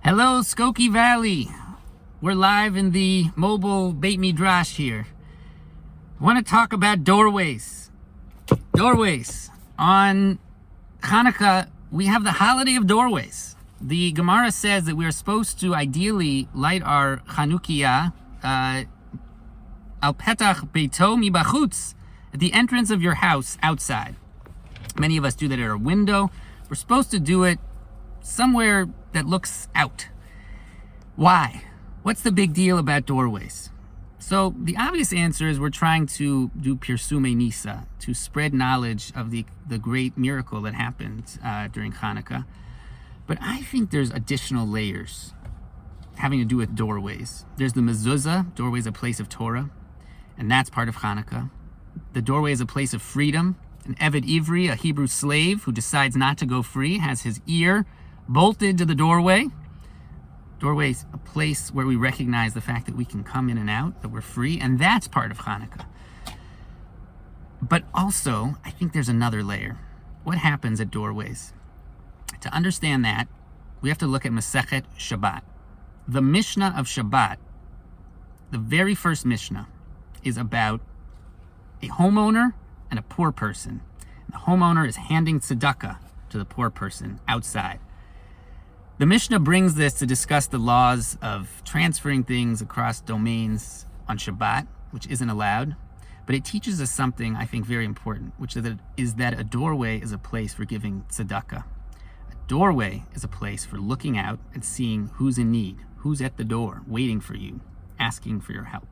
Hello, Skokie Valley. We're live in the mobile Beit Midrash here. I want to talk about doorways. Doorways. On Hanukkah, we have the holiday of doorways. The Gemara says that we are supposed to ideally light our Chanukiah al petach beito mibachutz, at the entrance of your house outside. Many of us do that at our window. We're supposed to do it somewhere that looks out. Why? What's the big deal about doorways? So the obvious answer is we're trying to do Pirsume Nisa, to spread knowledge of the great miracle that happened during Hanukkah. But I think there's additional layers having to do with doorways. There's the mezuzah. Doorway is a place of Torah, and that's part of Hanukkah. The doorway is a place of freedom. An Eved Ivri, a Hebrew slave who decides not to go free, has his ear bolted to the doorway. Doorway is a place where we recognize the fact that we can come in and out, that we're free, and that's part of Hanukkah. But also, I think there's another layer. What happens at doorways? To understand that, we have to look at Masechet Shabbat. The Mishnah of Shabbat, the very first Mishnah, is about a homeowner and a poor person. The homeowner is handing tzedakah to the poor person outside. The Mishnah brings this to discuss the laws of transferring things across domains on Shabbat, which isn't allowed, but it teaches us something I think very important, which is that a doorway is a place for giving tzedakah. A doorway is a place for looking out and seeing who's in need, who's at the door, waiting for you, asking for your help.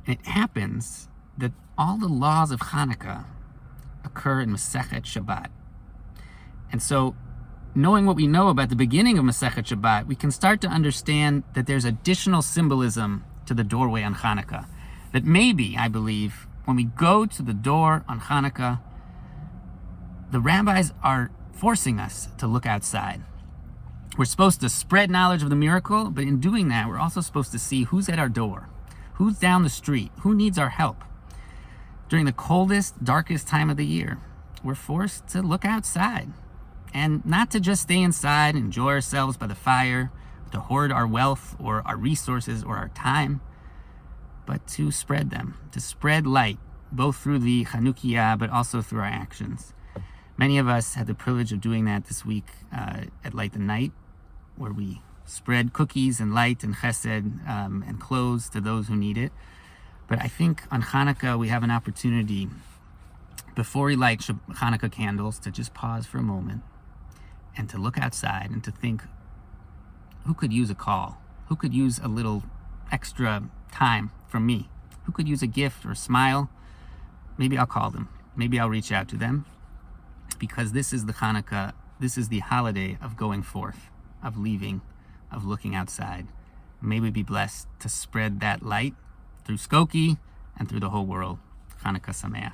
And it happens that all the laws of Hanukkah occur in Masechet Shabbat. And so, knowing what we know about the beginning of Masechet Shabbat, we can start to understand that there's additional symbolism to the doorway on Hanukkah. That maybe, I believe, when we go to the door on Hanukkah, the rabbis are forcing us to look outside. We're supposed to spread knowledge of the miracle, but in doing that, we're also supposed to see who's at our door, who's down the street, who needs our help. During the coldest, darkest time of the year, we're forced to look outside. And not to just stay inside and enjoy ourselves by the fire, to hoard our wealth or our resources or our time, but to spread them, to spread light, both through the Chanukiah, but also through our actions. Many of us had the privilege of doing that this week at Light the Night, where we spread cookies and light and chesed and clothes to those who need it. But I think on Hanukkah, we have an opportunity, before we light Hanukkah candles, to just pause for a moment and to look outside and to think, who could use a call? Who could use a little extra time from me? Who could use a gift or a smile? Maybe I'll call them. Maybe I'll reach out to them. Because this is the Hanukkah, this is the holiday of going forth, of leaving, of looking outside. May we be blessed to spread that light through Skokie and through the whole world. Hanukkah Sameach.